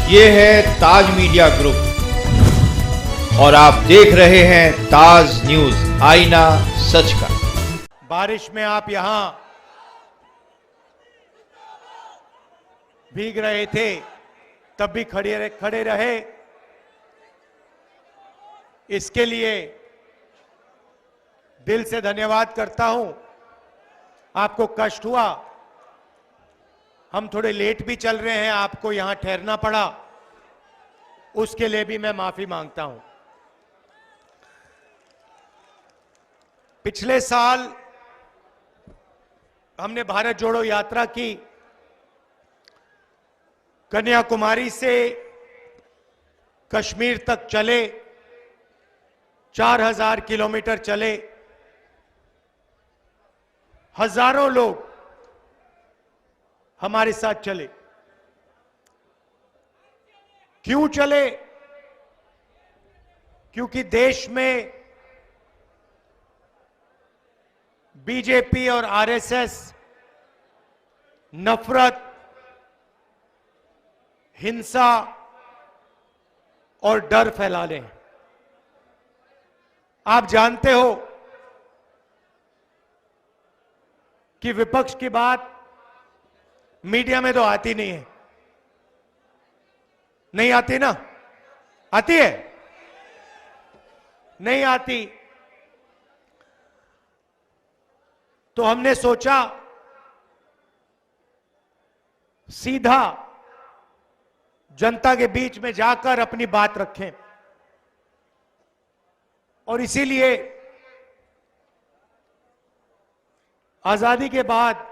ये है ताज media group और आप देख रहे हैं ताज न्यूज, आईना सच का। बारिश में आप यहां भीग रहे थे, तब भी खड़े रहे। इसके लिए दिल से धन्यवाद करता हूं। आपको कष्ट हुआ, हम थोड़े लेट भी चल रहे हैं, आपको यहां ठहरना पड़ा, उसके लिए भी मैं माफी मांगता हूं। पिछले साल हमने भारत जोड़ो यात्रा की, कन्याकुमारी से कश्मीर तक चले, 4000 किलोमीटर चले, हजारों लोग हमारे साथ चले। क्यों चले? क्योंकि देश में बीजेपी और आरएसएस नफरत, हिंसा और डर फैला रहे हैं। आप जानते हो कि विपक्ष की बात मीडिया में तो आती नहीं है। नहीं आती ना? आती है? नहीं आती। तो हमने सोचा सीधा जनता के बीच में जाकर अपनी बात रखें, और इसीलिए आजादी के बाद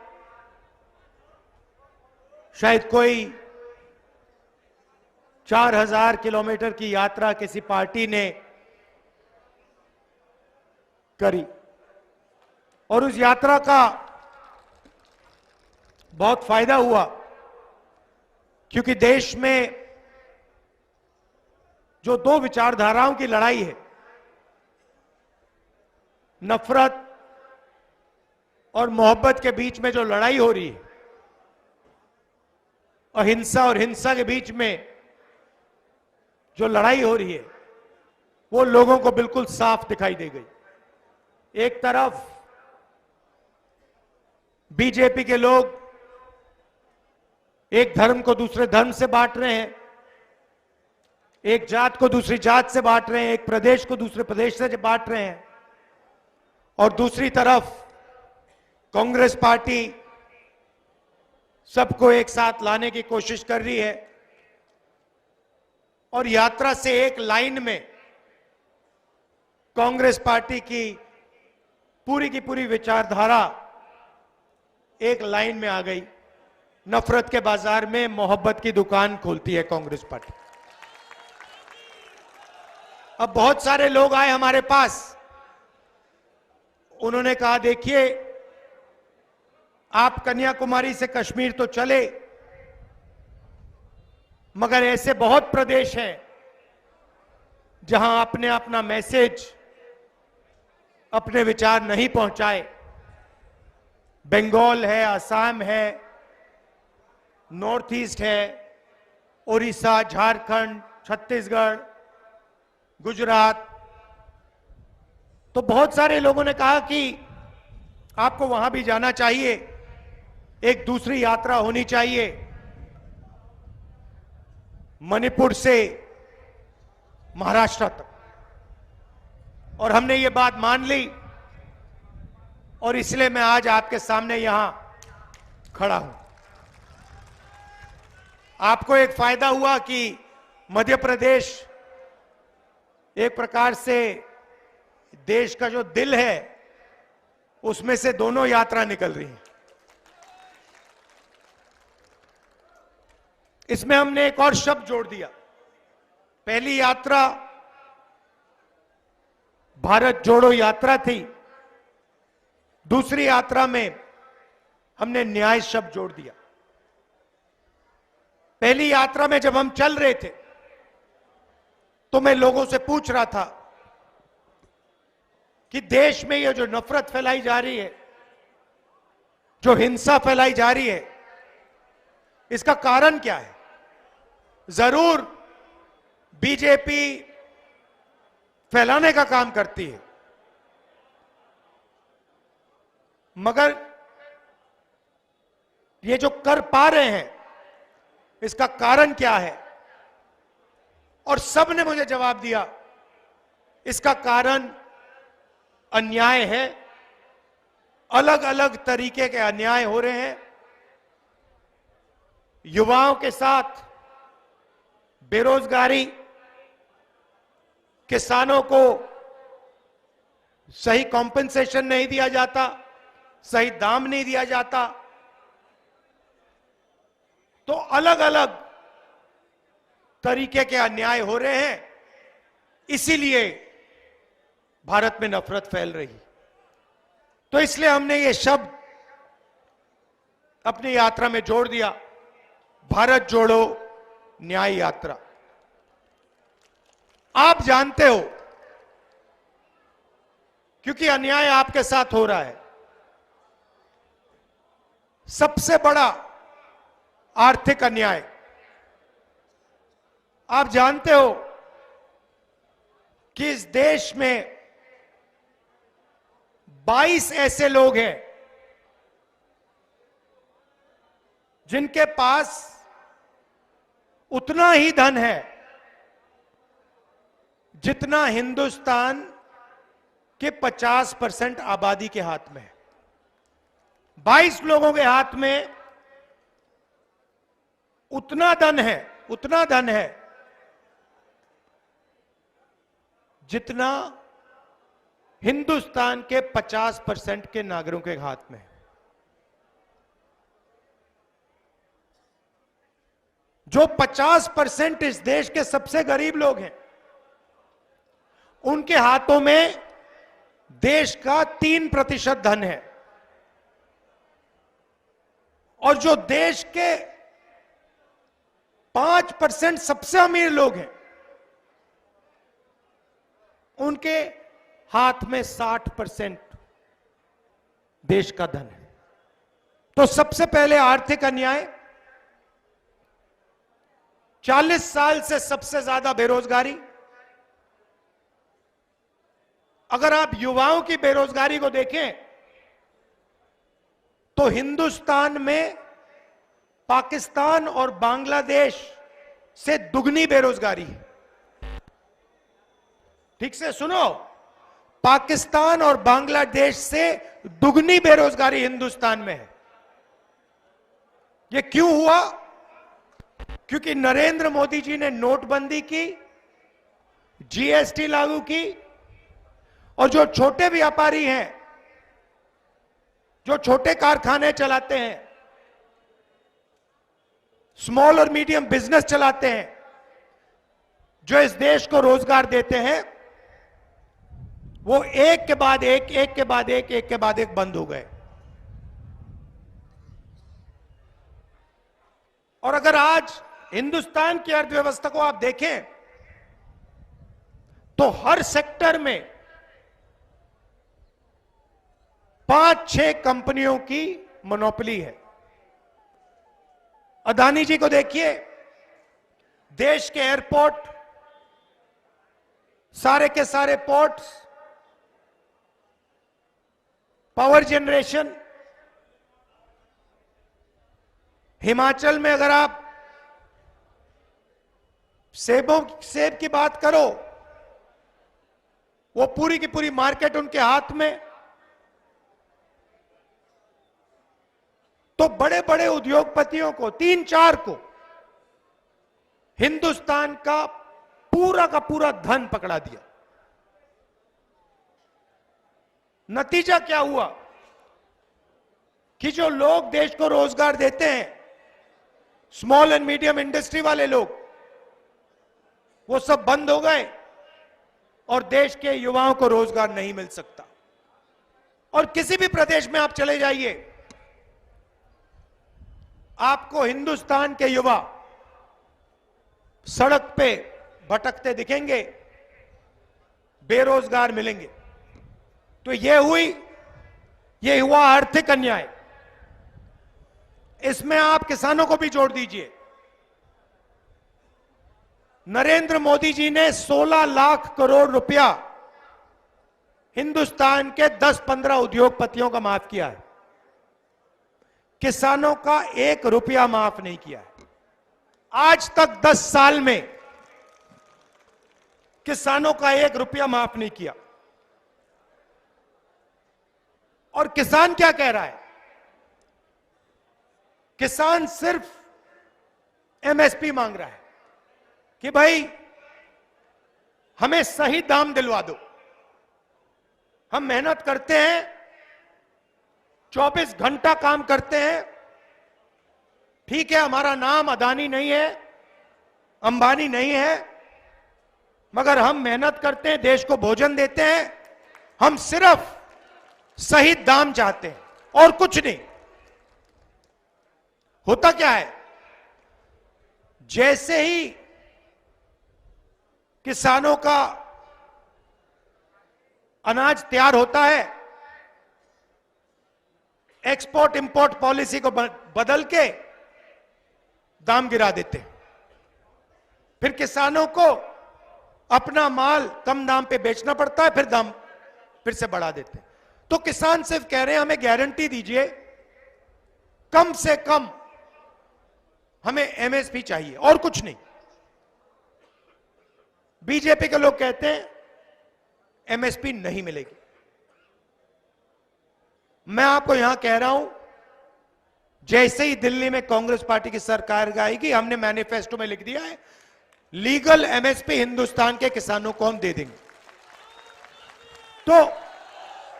शायद कोई 4000 किलोमीटर की यात्रा किसी पार्टी ने करी, और उस यात्रा का बहुत फायदा हुआ, क्योंकि देश में जो दो विचारधाराओं की लड़ाई है, नफरत और मोहब्बत के बीच में जो लड़ाई हो रही है, अहिंसा और हिंसा के बीच में जो लड़ाई हो रही है, वो लोगों को बिल्कुल साफ दिखाई दे गई। एक तरफ बीजेपी के लोग एक धर्म को दूसरे धर्म से बांट रहे हैं, एक जात को दूसरी जात से बांट रहे हैं, एक प्रदेश को दूसरे प्रदेश से बांट रहे हैं, और दूसरी तरफ कांग्रेस पार्टी सबको एक साथ लाने की कोशिश कर रही है, और यात्रा से एक लाइन में कांग्रेस पार्टी की पूरी विचारधारा एक लाइन में आ गई। नफरत के बाजार में मोहब्बत की दुकान खोलती है कांग्रेस पार्टी। अब बहुत सारे लोग आए हमारे पास, उन्होंने कहा देखिए, आप कन्याकुमारी से कश्मीर तो चले, मगर ऐसे बहुत प्रदेश हैं जहां आपने अपना मैसेज, अपने विचार नहीं पहुंचाए। बंगाल है, असम है, नॉर्थ ईस्ट है, उड़ीसा, झारखंड, छत्तीसगढ़, गुजरात। तो बहुत सारे लोगों ने कहा कि आपको वहां भी जाना चाहिए, एक दूसरी यात्रा होनी चाहिए, मणिपुर से महाराष्ट्र तक। और हमने ये बात मान ली, और इसलिए मैं आज आपके सामने यहां खड़ा हूं। आपको एक फायदा हुआ कि मध्य प्रदेश एक प्रकार से देश का जो दिल है, उसमें से दोनों यात्रा निकल रही है। इसमें हमने एक और शब्द जोड़ दिया। पहली यात्रा भारत जोड़ो यात्रा थी, दूसरी यात्रा में हमने न्याय शब्द जोड़ दिया। पहली यात्रा में जब हम चल रहे थे, तो मैं लोगों से पूछ रहा था कि देश में ये जो नफरत फैलाई जा रही है, जो हिंसा फैलाई जा रही है, इसका कारण क्या है? जरूर बीजेपी फैलाने का काम करती है, मगर ये जो कर पा रहे हैं इसका कारण क्या है? और सबने मुझे जवाब दिया, इसका कारण अन्याय है। अलग अलग तरीके के अन्याय हो रहे हैं। युवाओं के साथ बेरोजगारी, किसानों को सही कॉम्पेंसेशन नहीं दिया जाता, सही दाम नहीं दिया जाता, तो अलग अलग तरीके के अन्याय हो रहे हैं। इसीलिए भारत में नफरत फैल रही। तो इसलिए हमने ये शब्द अपनी यात्रा में जोड़ दिया, भारत जोड़ो न्याय यात्रा। आप जानते हो, क्योंकि अन्याय आपके साथ हो रहा है। सबसे बड़ा आर्थिक अन्याय, आप जानते हो कि इस देश में 22 ऐसे लोग हैं जिनके पास उतना ही धन है जितना हिंदुस्तान के 50% आबादी के हाथ में है। 22 लोगों के हाथ में उतना धन है जितना हिंदुस्तान के 50% के नागरिकों के हाथ में है। जो 50% इस देश के सबसे गरीब लोग हैं, उनके हाथों में देश का 3% धन है। और जो देश के 5% सबसे अमीर लोग हैं, उनके हाथ में 60% देश का धन है। तो सबसे पहले आर्थिक अन्याय, 40 साल से सबसे ज्यादा बेरोजगारी। अगर आप युवाओं की बेरोजगारी को देखें तो हिंदुस्तान में पाकिस्तान और बांग्लादेश से दुगनी बेरोजगारी है। ठीक से सुनो, पाकिस्तान और बांग्लादेश से दुगनी बेरोजगारी हिंदुस्तान में है। यह क्यों हुआ? क्योंकि नरेंद्र मोदी जी ने नोटबंदी की, जीएसटी लागू की, और जो छोटे व्यापारी हैं, जो छोटे कारखाने चलाते हैं, स्मॉल और मीडियम बिजनेस चलाते हैं, जो इस देश को रोजगार देते हैं, वो एक के बाद एक बंद हो गए। और अगर आज हिंदुस्तान की अर्थव्यवस्था को आप देखें तो हर सेक्टर में 5-6 कंपनियों की मोनोपोली है। अदानी जी को देखिए, देश के एयरपोर्ट, सारे के सारे पोर्ट्स, पावर जनरेशन। हिमाचल में अगर आप सेब की बात करो, वो पूरी की पूरी मार्केट उनके हाथ में। तो बड़े बड़े उद्योगपतियों को, 3-4 को, हिंदुस्तान का पूरा धन पकड़ा दिया। नतीजा क्या हुआ कि जो लोग देश को रोजगार देते हैं, स्मॉल एंड मीडियम इंडस्ट्री वाले लोग, वो सब बंद हो गए और देश के युवाओं को रोजगार नहीं मिल सकता। और किसी भी प्रदेश में आप चले जाइए, आपको हिंदुस्तान के युवा सड़क पे भटकते दिखेंगे, बेरोजगार मिलेंगे। तो ये हुआ आर्थिक अन्याय। इसमें आप किसानों को भी जोड़ दीजिए। नरेंद्र मोदी जी ने 16 लाख करोड़ रुपया हिंदुस्तान के 10-15 उद्योगपतियों का माफ किया है। किसानों का 1 रुपया माफ नहीं किया है। आज तक 10 साल में किसानों का 1 रुपया माफ नहीं किया। और किसान क्या कह रहा है? किसान सिर्फ एमएसपी मांग रहा है कि भाई हमें सही दाम दिलवा दो। हम मेहनत करते हैं, 24 घंटा काम करते हैं, ठीक है, हमारा नाम अदानी नहीं है, अंबानी नहीं है, मगर हम मेहनत करते हैं, देश को भोजन देते हैं। हम सिर्फ सही दाम चाहते हैं और कुछ नहीं। होता क्या है, जैसे ही किसानों का अनाज तैयार होता है, एक्सपोर्ट इंपोर्ट पॉलिसी को बदल के दाम गिरा देते हैं। फिर किसानों को अपना माल कम दाम पे बेचना पड़ता है, फिर दाम फिर से बढ़ा देते हैं। तो किसान सिर्फ कह रहे हैं हमें गारंटी दीजिए, कम से कम हमें एमएसपी चाहिए और कुछ नहीं। बीजेपी के लोग कहते हैं एमएसपी नहीं मिलेगी। मैं आपको यहां कह रहा हूं, जैसे ही दिल्ली में कांग्रेस पार्टी की सरकार आएगी, हमने मैनिफेस्टो में लिख दिया है लीगल एमएसपी हिंदुस्तान के किसानों को हम दे देंगे।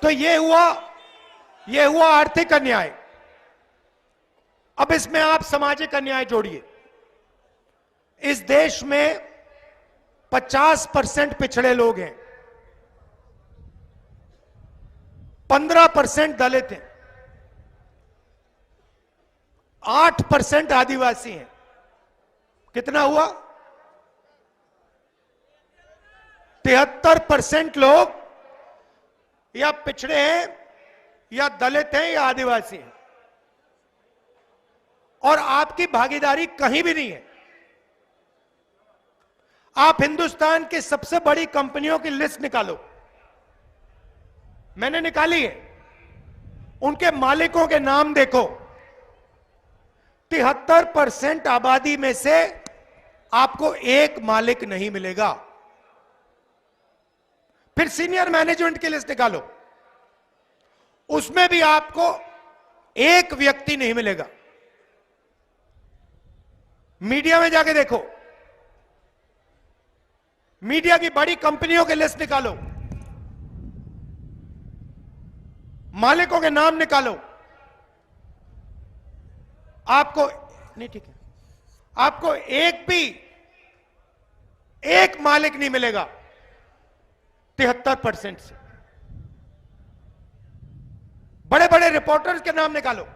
तो ये हुआ आर्थिक अन्याय। अब इसमें आप सामाजिक अन्याय जोड़िए। इस देश में 50% पिछड़े लोग हैं, 15% दलित हैं, 8% आदिवासी हैं। कितना हुआ? 73% लोग या पिछड़े हैं, या दलित हैं, या आदिवासी हैं। और आपकी भागीदारी कहीं भी नहीं है। आप हिंदुस्तान की सबसे बड़ी कंपनियों की लिस्ट निकालो, मैंने निकाली है, उनके मालिकों के नाम देखो। 73% आबादी में से आपको एक मालिक नहीं मिलेगा। फिर सीनियर मैनेजमेंट की लिस्ट निकालो, उसमें भी आपको एक व्यक्ति नहीं मिलेगा। मीडिया में जाके देखो, मीडिया की बड़ी कंपनियों की लिस्ट निकालो, मालिकों के नाम निकालो, आपको नहीं, ठीक है, आपको एक मालिक नहीं मिलेगा 73% से। बड़े बड़े रिपोर्टर्स के नाम निकालो,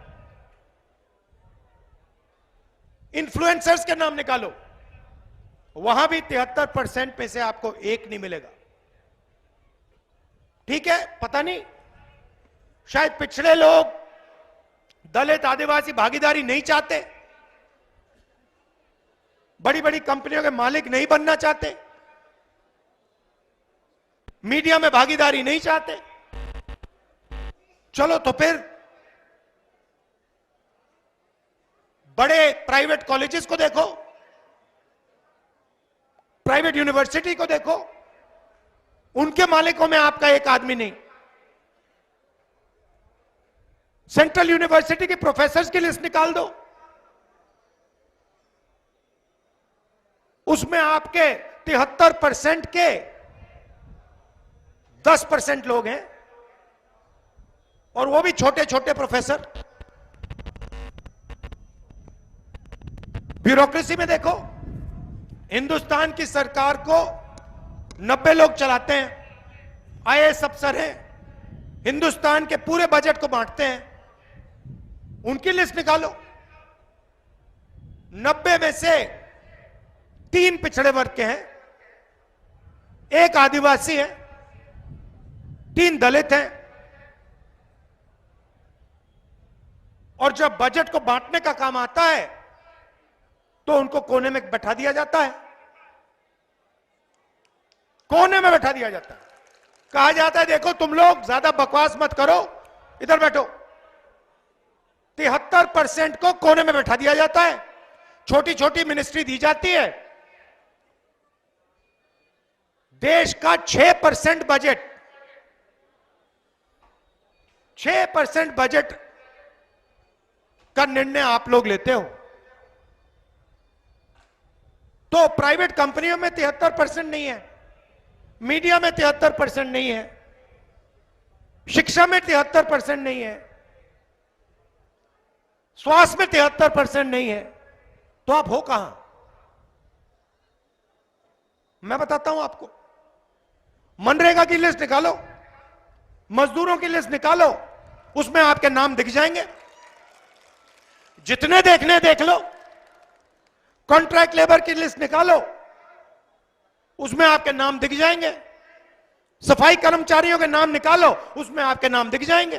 इन्फ्लुएंसर्स के नाम निकालो, वहां भी 73% में से आपको एक नहीं मिलेगा। ठीक है, पता नहीं, शायद पिछड़े लोग, दलित, आदिवासी भागीदारी नहीं चाहते, बड़ी बड़ी कंपनियों के मालिक नहीं बनना चाहते, मीडिया में भागीदारी नहीं चाहते। चलो तो फिर बड़े प्राइवेट कॉलेजेस को देखो, प्राइवेट यूनिवर्सिटी को देखो, उनके मालिकों में आपका एक आदमी नहीं। सेंट्रल यूनिवर्सिटी के प्रोफेसर्स की लिस्ट निकाल दो, उसमें आपके 73% के 10% लोग हैं, और वो भी छोटे छोटे प्रोफेसर। ब्यूरोक्रेसी में देखो, हिंदुस्तान की सरकार को 90 लोग चलाते हैं, आईएएस अफसर हैं, हिंदुस्तान के पूरे बजट को बांटते हैं। उनकी लिस्ट निकालो, 90 में से 3 पिछड़े वर्ग के हैं, 1 आदिवासी है, 3 दलित हैं। और जब बजट को बांटने का काम आता है तो उनको कोने में बैठा दिया जाता है। कोने में बैठा दिया जाता है। कहा जाता है देखो तुम लोग ज्यादा बकवास मत करो, इधर बैठो। 73% को कोने में बैठा दिया जाता है। छोटी छोटी मिनिस्ट्री दी जाती है। देश का 6% बजट, 6% बजट का निर्णय आप लोग लेते हो। तो प्राइवेट कंपनियों में 73% नहीं है, मीडिया में 73% नहीं है, शिक्षा में 73% नहीं है, स्वास्थ्य में 73% नहीं है, तो आप हो कहां? मैं बताता हूं आपको। मनरेगा की लिस्ट निकालो, मजदूरों की लिस्ट निकालो, उसमें आपके नाम दिख जाएंगे। जितने देखने देख लो। कॉन्ट्रैक्ट लेबर की लिस्ट निकालो, उसमें आपके नाम दिख जाएंगे। सफाई कर्मचारियों के नाम निकालो, उसमें आपके नाम दिख जाएंगे।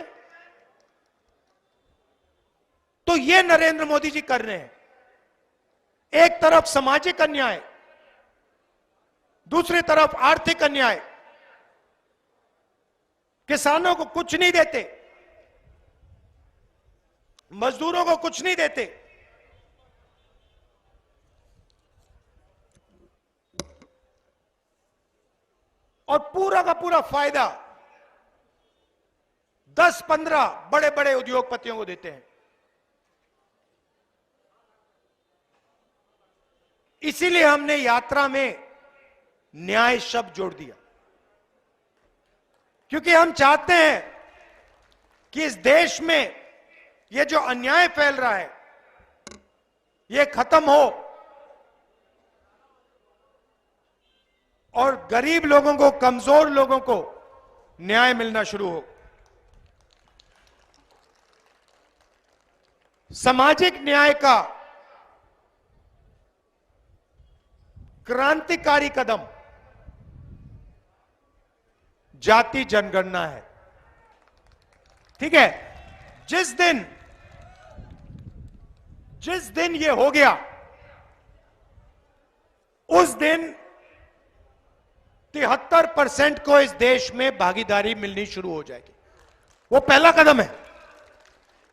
तो ये नरेंद्र मोदी जी कर रहे हैं। एक तरफ सामाजिक अन्याय, दूसरी तरफ आर्थिक अन्याय। किसानों को कुछ नहीं देते, मजदूरों को कुछ नहीं देते, और पूरा का पूरा फायदा 10-15 बड़े बड़े उद्योगपतियों को देते हैं। इसीलिए हमने यात्रा में न्याय शब्द जोड़ दिया, क्योंकि हम चाहते हैं कि इस देश में ये जो अन्याय फैल रहा है ये खत्म हो और गरीब लोगों को, कमजोर लोगों को न्याय मिलना शुरू हो। सामाजिक न्याय का क्रांतिकारी कदम जाति जनगणना है। ठीक है, जिस दिन ये हो गया, उस दिन 73% को इस देश में भागीदारी मिलनी शुरू हो जाएगी। वो पहला कदम है,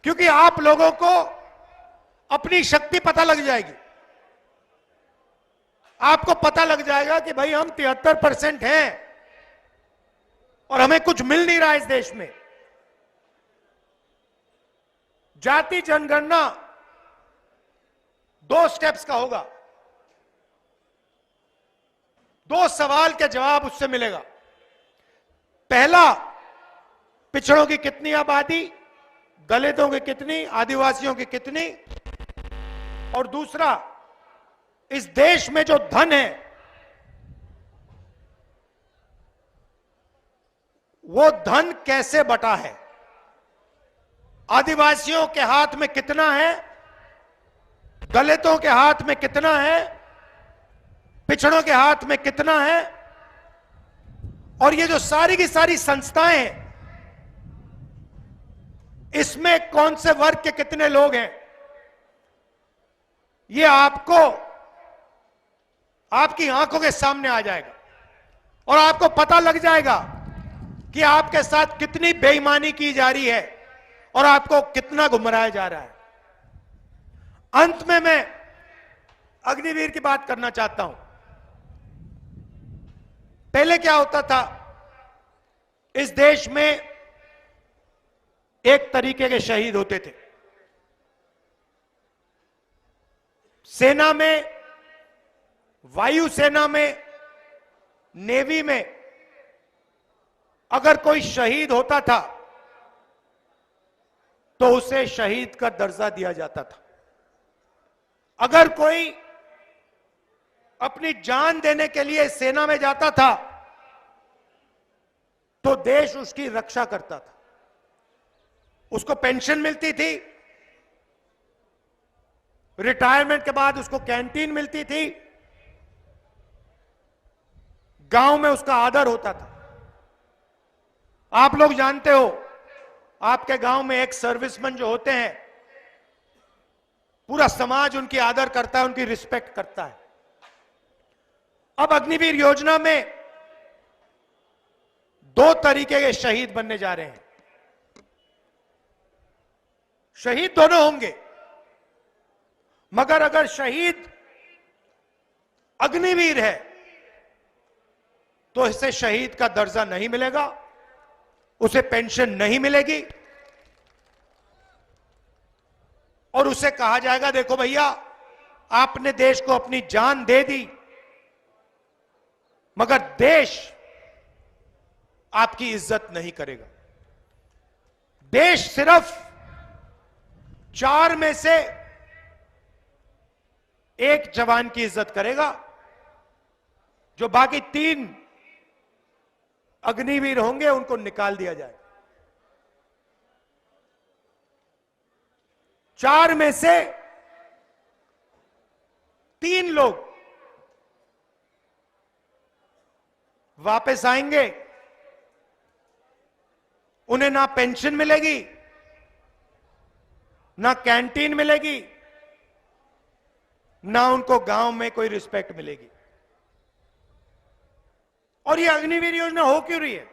क्योंकि आप लोगों को अपनी शक्ति पता लग जाएगी। आपको पता लग जाएगा कि भाई हम 73% हैं और हमें कुछ मिल नहीं रहा इस देश में। जाति जनगणना 2 स्टेप्स का होगा। 2 सवाल के जवाब उससे मिलेगा। पहला, पिछड़ों की कितनी आबादी, दलितों की कितनी, आदिवासियों की कितनी, और दूसरा, इस देश में जो धन है वो धन कैसे बटा है। आदिवासियों के हाथ में कितना है, दलितों के हाथ में कितना है, पिछड़ों के हाथ में कितना है, और ये जो सारी की सारी संस्थाएं हैं इसमें कौन से वर्ग के कितने लोग हैं, ये आपको आपकी आंखों के सामने आ जाएगा और आपको पता लग जाएगा कि आपके साथ कितनी बेईमानी की जा रही है और आपको कितना गुमराया जा रहा है। अंत में मैं अग्निवीर की बात करना चाहता हूं। पहले क्या होता था, इस देश में एक तरीके के शहीद होते थे। सेना में, वायुसेना में, नेवी में अगर कोई शहीद होता था तो उसे शहीद का दर्जा दिया जाता था। अगर कोई अपनी जान देने के लिए सेना में जाता था तो देश उसकी रक्षा करता था। उसको पेंशन मिलती थी, रिटायरमेंट के बाद उसको कैंटीन मिलती थी, गांव में उसका आदर होता था। आप लोग जानते हो, आपके गांव में एक सर्विसमैन जो होते हैं, पूरा समाज उनकी आदर करता है, उनकी रिस्पेक्ट करता है। अब अग्निवीर योजना में दो तरीके के शहीद बनने जा रहे हैं। शहीद दोनों होंगे, मगर अगर शहीद अग्निवीर है तो इसे शहीद का दर्जा नहीं मिलेगा, उसे पेंशन नहीं मिलेगी और उसे कहा जाएगा देखो भैया आपने देश को अपनी जान दे दी, मगर देश आपकी इज्जत नहीं करेगा। देश सिर्फ 4 में से 1 जवान की इज्जत करेगा, जो बाकी 3 अग्निवीर होंगे उनको निकाल दिया जाए। 4 में से 3 लोग वापस आएंगे, उन्हें ना पेंशन मिलेगी, ना कैंटीन मिलेगी, ना उनको गांव में कोई रिस्पेक्ट मिलेगी। और ये अग्निवीर योजना हो क्यों रही है?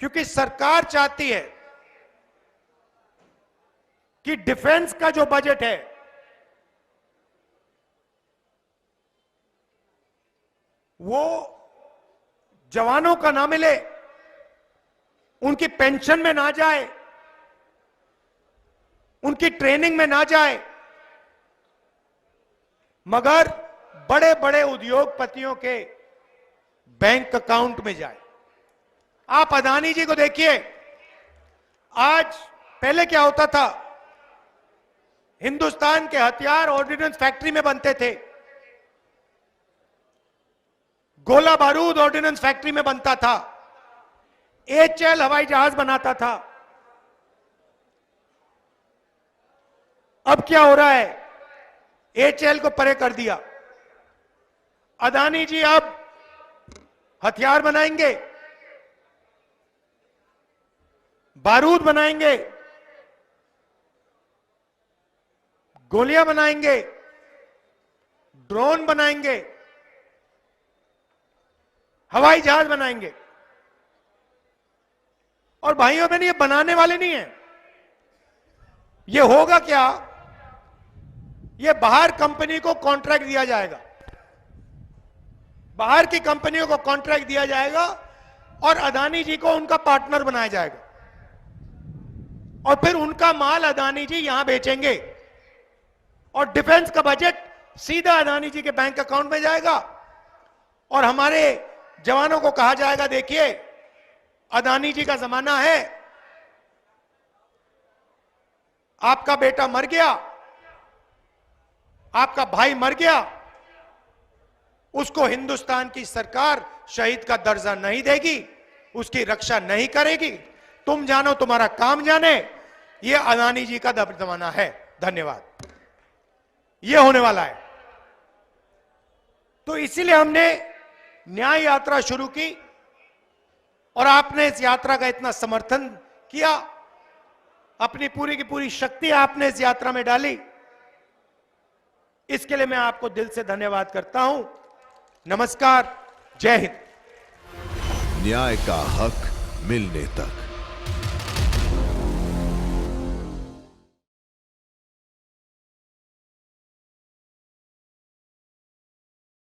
क्योंकि सरकार चाहती है कि डिफेंस का जो बजट है वो जवानों का ना मिले, उनकी पेंशन में ना जाए, उनकी ट्रेनिंग में ना जाए, मगर बड़े बड़े उद्योगपतियों के बैंक अकाउंट में जाए। आप अदानी जी को देखिए, आज पहले क्या होता था, हिंदुस्तान के हथियार ऑर्डिनेंस फैक्ट्री में बनते थे, गोला बारूद ऑर्डिनेंस फैक्ट्री में बनता था, एचएल हवाई जहाज बनाता था। अब क्या हो रहा है? एचएल को परे कर दिया। अदानी जी अब हथियार बनाएंगे, बारूद बनाएंगे, गोलियां बनाएंगे, ड्रोन बनाएंगे, हवाई जहाज बनाएंगे। और भाइयों बहन, ये बनाने वाले नहीं है। ये होगा क्या? ये बाहर कंपनी को कॉन्ट्रैक्ट दिया जाएगा, बाहर की कंपनियों को कॉन्ट्रैक्ट दिया जाएगा और अदानी जी को उनका पार्टनर बनाया जाएगा और फिर उनका माल अदानी जी यहां बेचेंगे और डिफेंस का बजट सीधा अदानी जी के बैंक अकाउंट में जाएगा और हमारे जवानों को कहा जाएगा देखिए अदानी जी का जमाना है, आपका बेटा मर गया, आपका भाई मर गया, उसको हिंदुस्तान की सरकार शहीद का दर्जा नहीं देगी, उसकी रक्षा नहीं करेगी। तुम जानो तुम्हारा काम जाने। ये अदानी जी का जमाना है। धन्यवाद। ये होने वाला है। तो इसीलिए हमने न्याय यात्रा शुरू की और आपने इस यात्रा का इतना समर्थन किया, अपनी पूरी की पूरी शक्ति आपने इस यात्रा में डाली। इसके लिए मैं आपको दिल से धन्यवाद करता हूं। नमस्कार, जय हिंद। न्याय का हक मिलने तक।